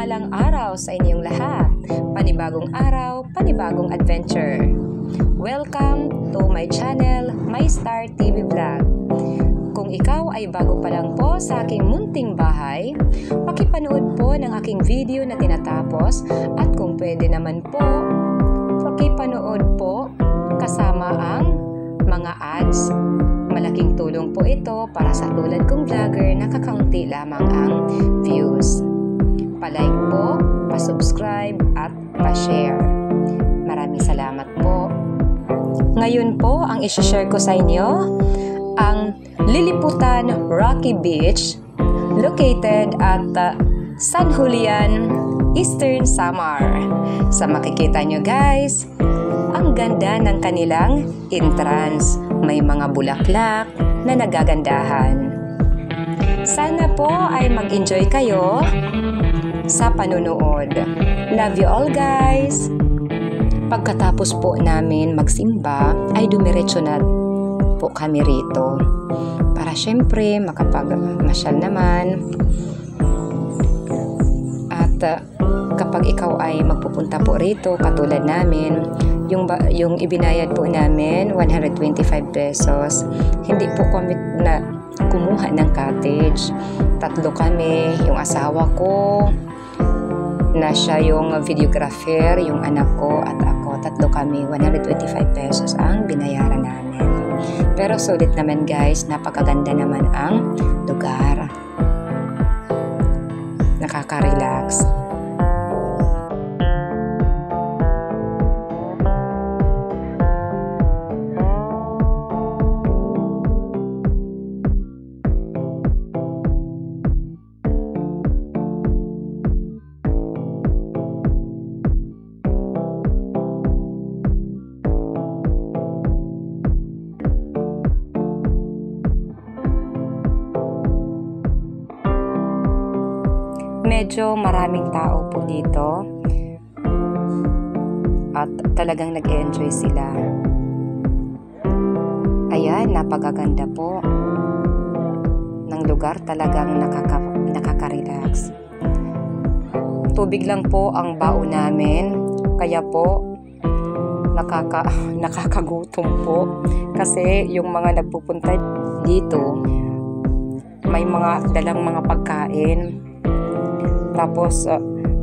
Mapagpalang araw sa inyong lahat. Panibagong araw, panibagong adventure. Welcome to my channel, My Star TV Vlog. Kung ikaw ay bago pa lang po sa aking munting bahay, pakipanood po ng aking video na tinatapos at kung pwede naman po, pakipanood po kasama ang mga ads. Malaking tulong po ito para sa tulad kong vlogger na kakaunti lamang ang views. Pa-like po, pa-subscribe at pa-share. Maraming salamat po. Ngayon po, ang isi-share ko sa inyo ang Liliputan Rocky Beach located at San Julian, Eastern Samar. Sa makikita nyo guys, ang ganda ng kanilang entrance. May mga bulaklak na nagagandahan. Sana po ay mag-enjoy kayo sa panunood. Love you all guys! Pagkatapos po namin magsimba ay dumiretso na po kami rito para syempre makapagmasyal naman. At kapag ikaw ay magpupunta po rito katulad namin, yung ibinayad po namin 125 pesos. Hindi po kami na kumuha ng cottage. Tatlo kami, yung asawa ko na siya yung videographer, yung anak ko at ako. Tatlo kami, 125 pesos ang binayaran namin. Pero sulit naman guys, napakaganda naman ang lugar. Nakaka-relax. Medyo maraming tao po dito at talagang nag-enjoy sila. Ayan, napakaganda po ng lugar, talagang nakaka-relax. Tubig lang po ang baon namin, kaya po nakakagutom po kasi yung mga nagpupunta dito may mga dalang mga pagkain. Tapos,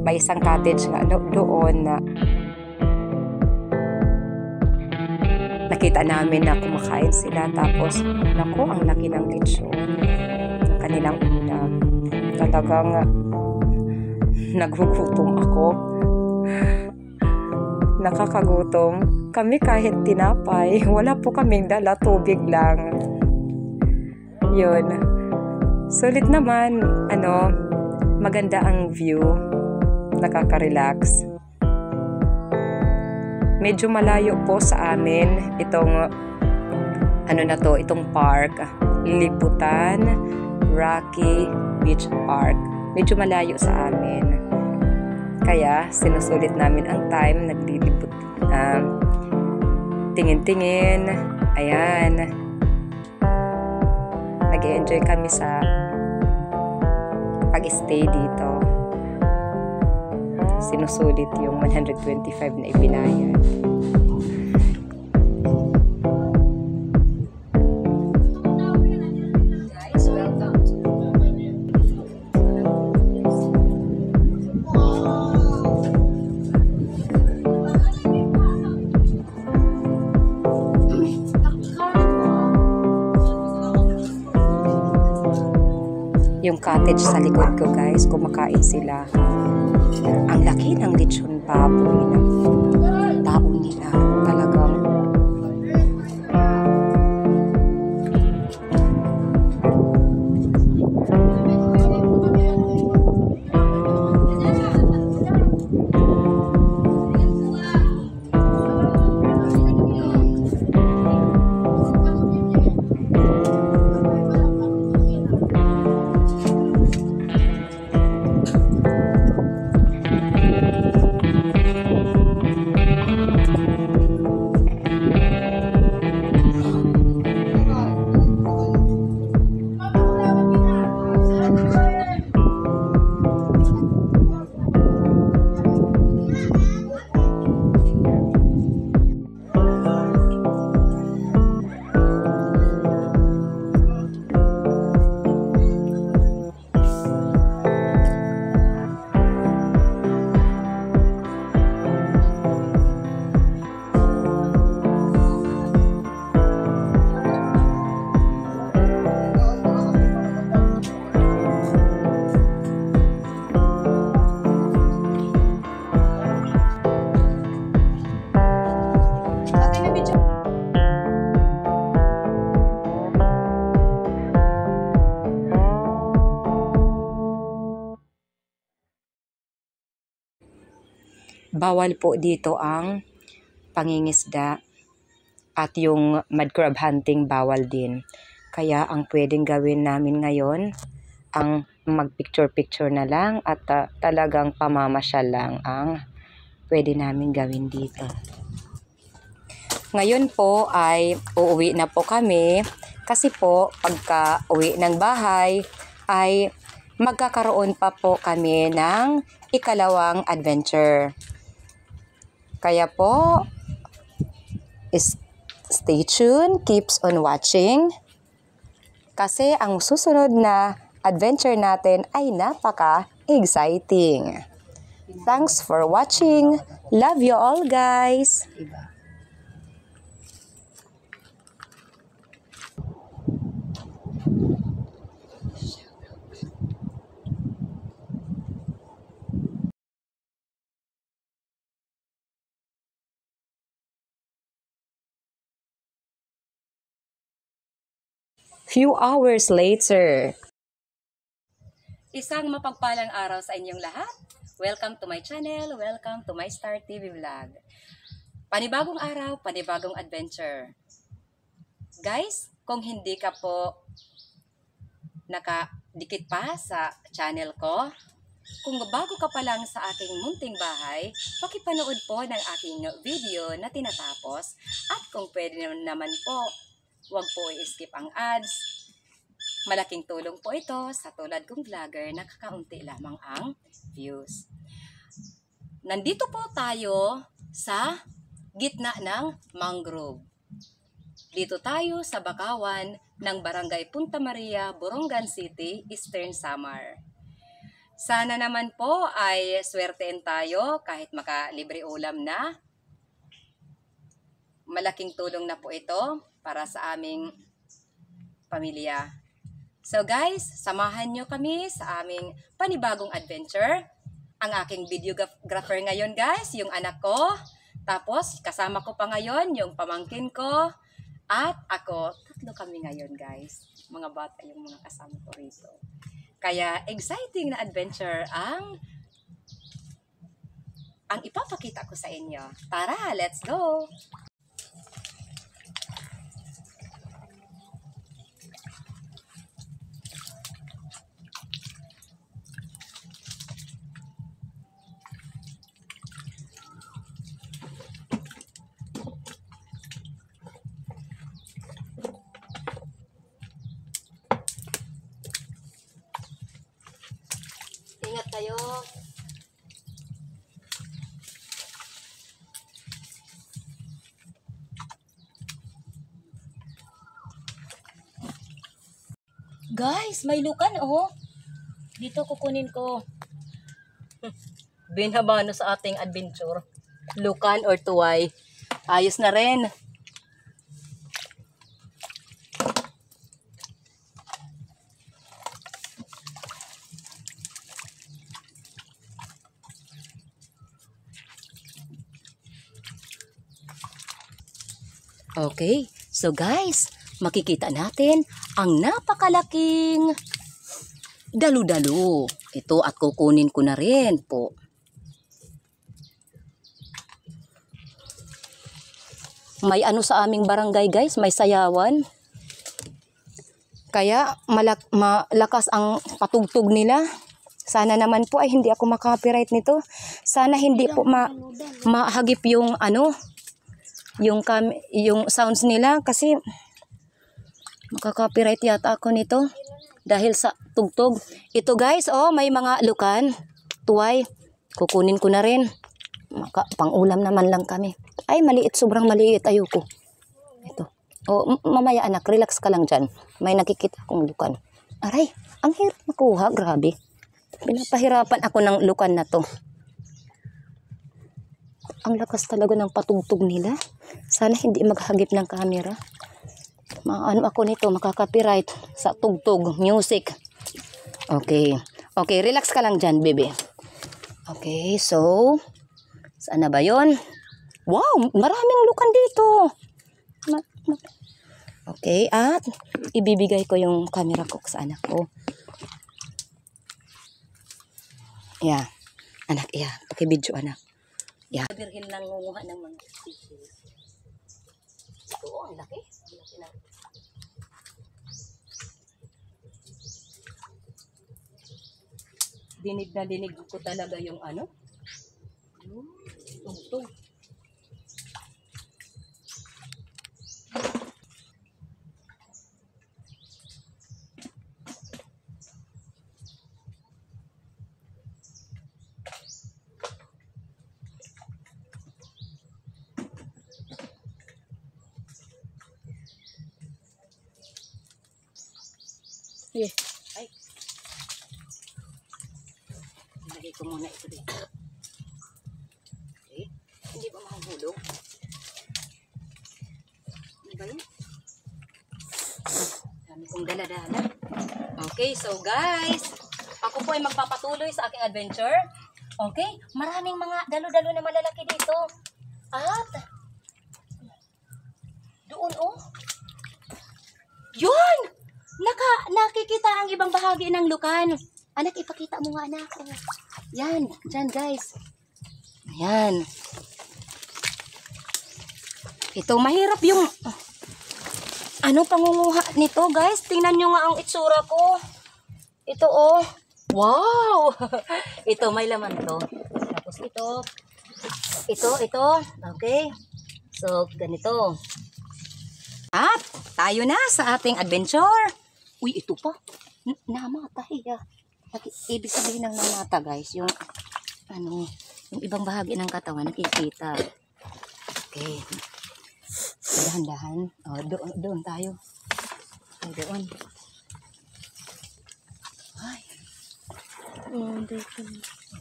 may isang cottage nga doon na nakita namin na kumakain sila. Tapos, naku, ang laki ng lechon. Kanilang ulam. Talagang nagugutom ako. Nakakagutom. Kami kahit tinapay, wala po kaming dala, tubig lang. Yun. Sulit naman, maganda ang view, nakaka-relax. Medyo malayo po sa amin itong itong park, Liliputan Rocky Beach Park. Medyo malayo sa amin. Kaya sinusulit namin ang time, naglilipot, tingin-tingin, ayan. Nag-enjoy kami sa pag-stay dito. Sinusulit yung 125 na ibinayad. Guys, welcome to yung cottage sa likod ko guys, kumakain sila. Ang laki ng lechon baboy na baon nila. Talagang bawal po dito ang pangingisda at yung mud crab hunting bawal din. Kaya ang pwedeng gawin namin ngayon, ang mag-picture-picture na lang at talagang pamamasyal lang ang pwede namin gawin dito. Ngayon po ay uuwi na po kami kasi po pagka uwi ng bahay ay magkakaroon pa po kami ng ikalawang adventure. Kaya po, stay tuned, keeps on watching kasi ang susunod na adventure natin ay napaka-exciting. Thanks for watching. Love you all, guys. Few hours later. Isang mapagpalang araw sa inyong lahat. Welcome to my channel. Welcome to my Star TV vlog. Panibagong araw, panibagong adventure. Guys, kung hindi ka po nakadikit pa sa channel ko, kung bago ka pa lang sa aking munting bahay, pakipanood po ng aking video na tinatapos at kung pwede naman po, huwag po i-skip ang ads. Malaking tulong po ito sa tulad kong vlogger na kakaunti lamang ang views. Nandito po tayo sa gitna ng mangrove. Dito tayo sa Bakawan ng Barangay Punta Maria, Borongan City, Eastern Samar. Sana naman po ay swertein tayo kahit makalibre ulam na. Malaking tulong na po ito para sa aming pamilya. So guys, samahan nyo kami sa aming panibagong adventure. Ang aking videographer ngayon guys, yung anak ko. Tapos kasama ko pa ngayon yung pamangkin ko. At ako, tatlo kami ngayon guys. Mga bata yung mga kasama ko rito. Kaya exciting na adventure ang ipapakita ko sa inyo. Tara, let's go! Ingat kayo. Guys, may lukan oh. Dito kukunin ko. Binabano sa ating adventure. Lukan or tuway. Ayos na rin. Okay, so guys, makikita natin ang napakalaking dalu-dalu. Ito at kukunin ko na rin po. May ano sa aming barangay guys, may sayawan. Kaya malakas ang patugtog nila. Sana naman po ay hindi ako makaka-copyright nito. Sana hindi po mahagip yung ano, yung sounds nila kasi makaka-copyright yata ako nito dahil sa tugtog. Ito guys, oh, may mga lukan, tuway. Kukunin ko na rin. Pang-ulam naman lang kami. Ay, maliit, sobrang maliit. Ayoko. Ito. Oh, mamaya anak, relax ka lang dyan. May nakikita akong lukan. Aray, ang hirap makuha. Grabe. Pinapahirapan ako ng lukan na to. Ang lakas talaga ng patugtog nila. Sana hindi maghagip ng camera. Ano ako nito, makaka-copyright sa tugtog, music. Okay. Okay, relax ka lang dyan, baby. Okay, so, saan na ba yun? Wow, maraming lukan dito. Okay, at ibibigay ko yung camera ko sa anak ko. Yeah. Anak, yeah. Pakibidyo, anak. Yeah. Birhin lang ngunguha ng mga fishes. Ito, ang laki. Ang laki na. Dinig na dinig ko talaga yung ano. Tugtog. Yeah. Ay. Lagay ko muna ito dito. Okay. Hindi ba mahulog? Ano ba yun? Dami kong dala-dala. Okay, so guys, ako po ay magpapatuloy sa aking adventure. Okay? Maraming mga dalo-dalo na malalaki dito. At, doon oh. Yun! Nakikita ang ibang bahagi ng lukan. Anak, ipakita mo nga anak. Oh. Yan, dyan guys. Ayan. Ito, mahirap yung pangunguha nito guys. Tingnan nyo nga ang itsura ko. Ito oh. Wow! Ito, may laman to. Tapos ito. Ito. Okay. So, ganito. At, tayo na sa ating adventure. Uy, ito pa. Namatay ah. Ibig sabihin ng namata guys, yung ibang bahagi ng katawan nakikita. Okay. Dahan-dahan. Oh, doon tayo. Ay, doon. Ay.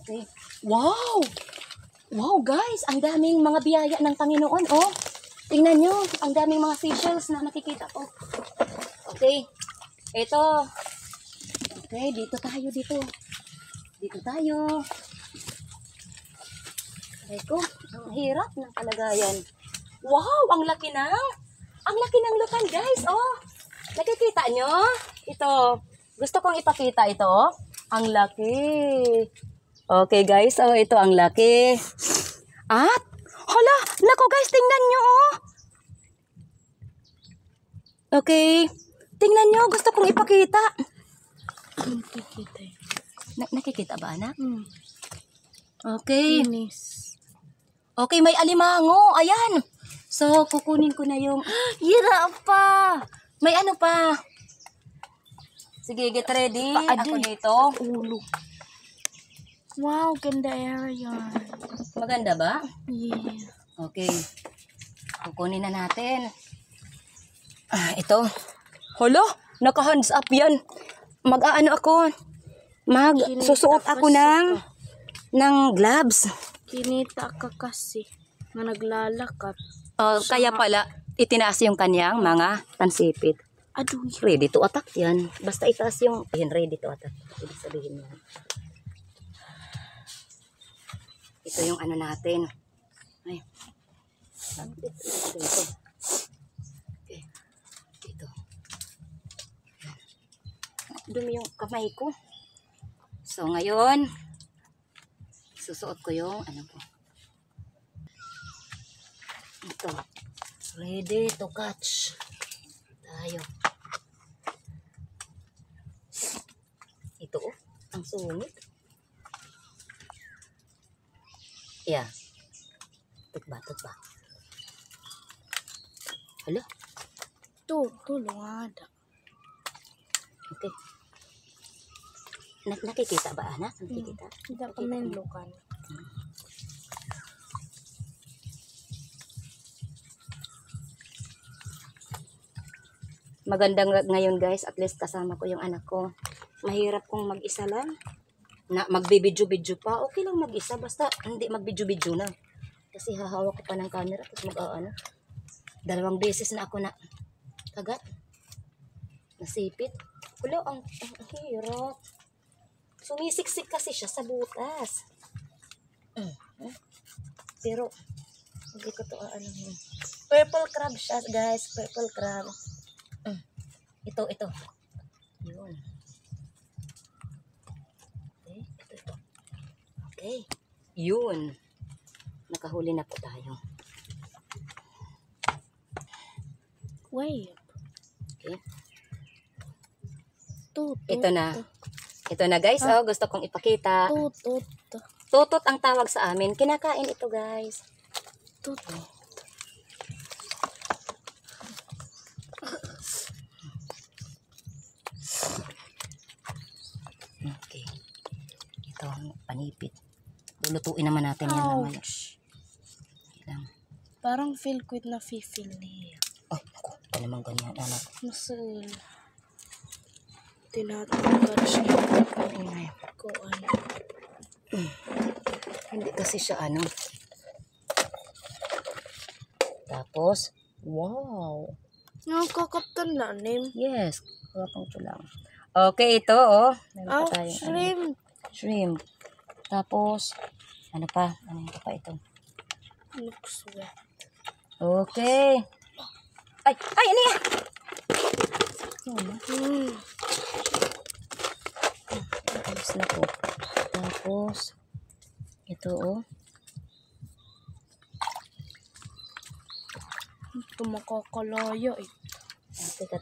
Okay. Wow! Wow guys, ang daming mga biyaya ng Panginoon, oh. Tingnan nyo, ang daming mga seashells na nakikita ko. Okay. Ito. Okay, dito tayo. Dito tayo. Eko, ang hirap ng kalagayan. Wow, ang laki ng lukan, guys. Oh, nakikita nyo? Ito. Gusto kong ipakita ito. Ang laki. Okay, guys. Oh, ito ang laki. At, hala, nako guys, tingnan nyo, oh. Okay. Tingnan nyo, gusto kong ipakita. Nakikita ba, anak? Okay. Okay, may alimango. Ayan. So, kukunin ko na yung... Hira pa! May ano pa. Sige, get ready. Ako dito. Ulo. Wow, ganda area. Maganda ba? Yeah. Okay. Kukunin na natin. Ito. Hala, naka-hands up yan. Mag-aano ako. Magsusuot ako ng gloves. Kinita ka kasi na naglalakad. Kaya pala, itinaas yung kanyang mga pansipit. Aduy. Ready to attack yan. Basta itaas yung ready to attack. Ibig sabihin yan. Ito yung ano natin. Ay. Ito. Okay. Ito. Dumi yung kamay ko. So ngayon, susuot ko yung ano ko. Ito. Ready to catch. Tayo. Ito oh. Ang sungit. Yeah. Tutba. Hala. Tulong ada. Okay. Nakikita ba, anak? Nakikita? Tidak pa menlukan. Magandang ngayon guys, at least kasama ko yung anak ko. Mahirap kung mag-isa lang. Na magbibidyo-bidyo pa, okay lang mag-isa. Basta hindi magbidyo-bidyo na. Kasi hahawak ko pa ng camera. Tapos mag-aano. 2 beses na ako na kagat. Nasipit. Wala, ang hirap. Sumisiksik kasi siya sa butas. Pero, hindi ko to ano. Purple crab siya guys. Purple crab. Ito. Yun. Okay, ito. Okay. Yun. nakahuli na po tayo. Wait. Okay. Tutut. Ito na guys, oh, gusto kong ipakita. Tutut. Tutot ang tawag sa amin. Kinakain ito guys. Tutut. Okay. Ito ang panipit. Lulutuin naman natin yan naman. Ouch. Lang. Parang feel ko na feel niya. Ay, ako. Ito naman ganyan, anak. Masul. Tinatanggal siya. Ko ano. Hindi kasi siya ano. Tapos, wow. Nakakaptan na, Nim. Yes. Kapang ko lang. Okay, ito oh. Meron pa tayong, Shrimp. Shrimp. Tapos, ano pa? Ano pa ito? Looks wet. Okay. Ay, ano yan? Ayos na po. Tapos, ito oh. Ito makakalaya eh. Teka.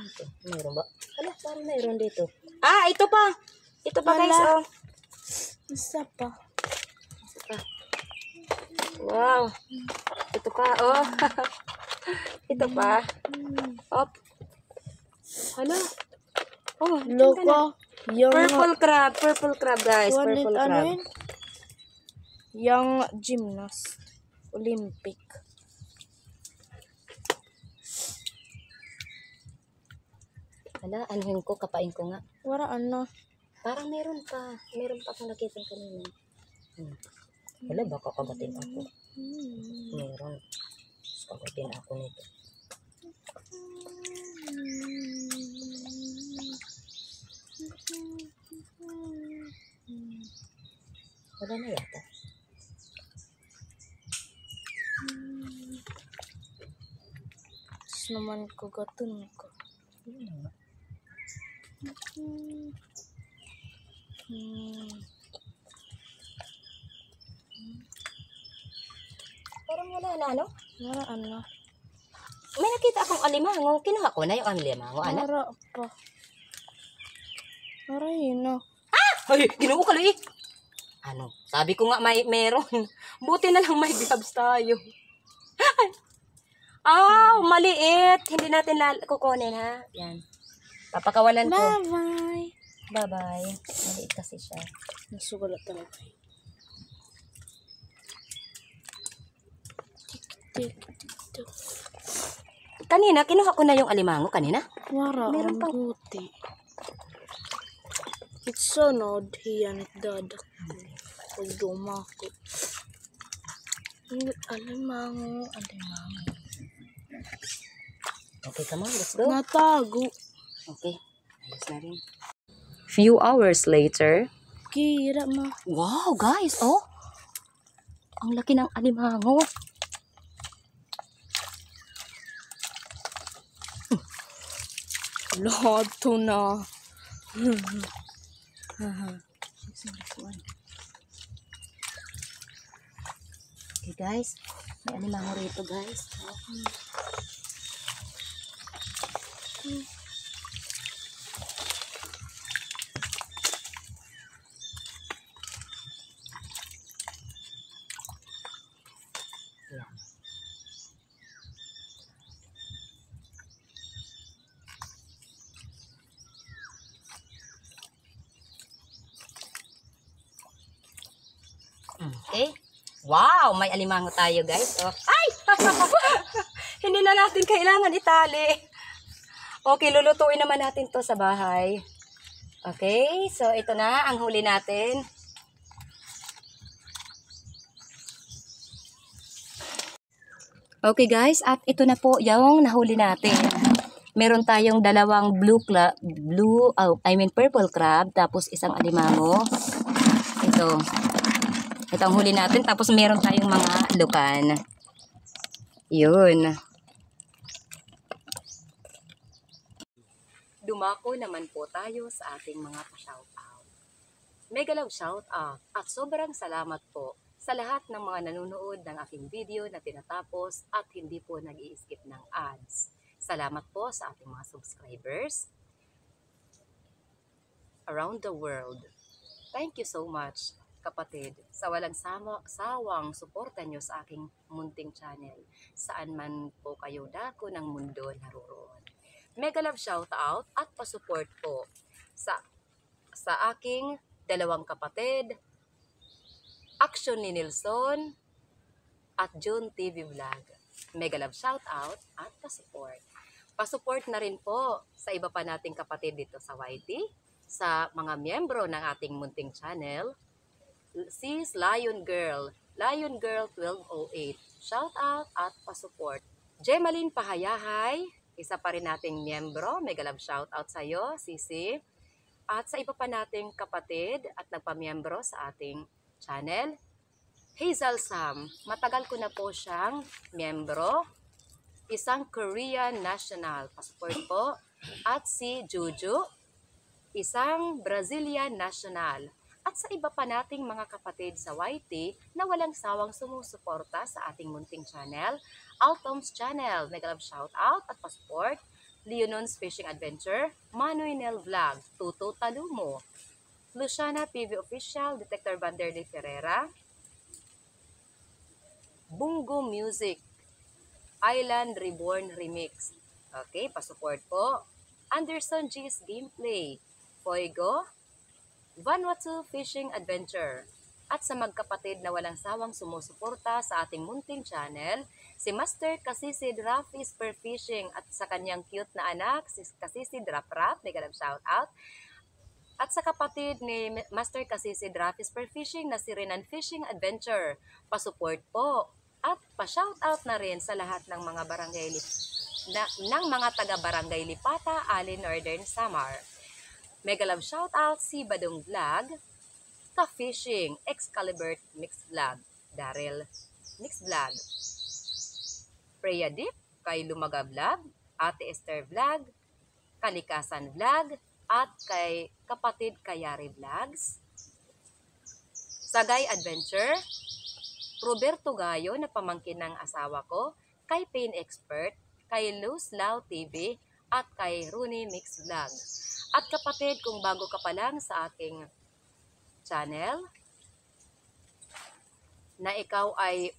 Ito, mayroon ba? Ala, parang mayroon dito. Ah, ito pa! Ito pa guys, Wala. oh. Isa pa. Wow. Ito pa, oh. Ito pa. Op. Hala. Oh, Loko. Yung purple crab guys, Wallet, purple ano crab. yun? Yung gymnast. Olympic. Hala, anuhin ko, kapain ko nga. Wala ano. Parang meron pa akong nakita kanina. Hala, baka kagatin ako. Meron. Kagatin ako nito. Wala na yata. Tapos naman kagatin ko. Parang wala na, ano? Wala ano. May nakita akong alimango. Kinuha ko na yung alimango, anak. Wala pa. Wala yun na. Ay, ginuha ko eh. Ano? Sabi ko nga meron. Buti na lang may gloves tayo. Maliit. Hindi natin kukunin ha. Yan. Papakawalan ko. Bye-bye. Bye-bye. Maliit kasi siya. Nasugalat talaga. Tik. Kanina, kinuha ko na yung alimango kanina. Wala Meron ang pang- buti. It's so nod hiyan at dadak. Pag dumako. Alimango. Okay, come on. Let's go. Natago. Okay. Ayos na rin. Few hours later. Kira ma. Wow, guys. Oh. Ang laki ng alimango. Lato na. Okay, guys. May alimango rito, guys. Yan. Okay. Wow, may alimango tayo, guys. Oh. Ay! Hindi na natin kailangan itali. Okay, lulutuin naman natin to sa bahay. Okay, so ito na ang huli natin. Okay guys, at ito na po yung nahuli natin. Meron tayong dalawang purple crab, tapos isang alimango. Ito ang huli natin, tapos meron tayong mga lukan. Yun. Dumako naman po tayo sa ating mga pa-shoutout. Mega love shoutout at sobrang salamat po sa lahat ng mga nanonood ng aking video na tinatapos at hindi po nag-i-skip ng ads. Salamat po sa ating mga subscribers around the world. Thank you so much, kapatid, sa walang sawang suporta nyo sa aking munting channel. Saan man po kayo dako ng mundo naroroon. Mega love shoutout at pasupport po sa aking dalawang kapatid, Action ni Nilson at June TV Vlog. Mega love shoutout at pasupport. Pasupport na rin po sa iba pa nating kapatid dito sa YT, sa mga miyembro ng ating munting channel, sis Lion Girl 1208. Shoutout at pasupport. Gemaline Pahayahay, isa pa rin nating miyembro. Mega love shoutout sa iyo, sisi. At sa iba pa nating kapatid at nagpamiyembro sa ating channel, Hazel Sam, matagal ko na po siyang miyembro, isang Korean national, passport po, at si Juju, isang Brazilian national, at sa iba pa nating mga kapatid sa YT na walang sawang sumusuporta sa ating munting channel, Altom's Channel, mega love shoutout at passport, Leonon's Fishing Adventure, Manoy Nel Vlog, Tuto Talumo, Luciana PV Official, Detector Vanderlei Ferreira, Bungo Music, Island Reborn Remix. Okay, pasupport po. Anderson G's Gameplay, Foigo, Vanuatu Fishing Adventure. At sa magkapatid na walang sawang sumusuporta sa ating munting channel, si Master Kasisid Rafi Spear Fishing at sa kanyang cute na anak, si Kasisid Rap Rap, mega love shoutout. At sa kapatid ni Master Kasisid Rafi Spear Fishing na si Renan Fishing Adventure, pasupport po. At pa-shoutout na rin sa lahat ng mga barangay ng mga taga-barangay Lipata, Ali, Northern Samar. Mega love shoutout si Badong Vlog, Ka-Fishing, Excalibur Mix Vlog, Daryl Mix Vlog, Freya Dip, kay Lumaga Vlog, Ate Esther Vlog, Kalikasan Vlog, at kay kapatid Kayari Vlogs, Sagay Adventure, Roberto Gayo na pamangkin ng asawa ko, kay Pain Expert, kay Luz Lau TV, at kay Rooney Mix Vlog. At kapatid, kung bago ka pa lang sa aking channel, na ikaw ay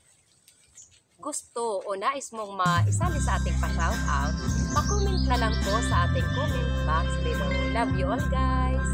gusto o nais mong maisali sa ating pa-shoutout, pa-comment na lang po sa ating comment box below. Love you all, guys!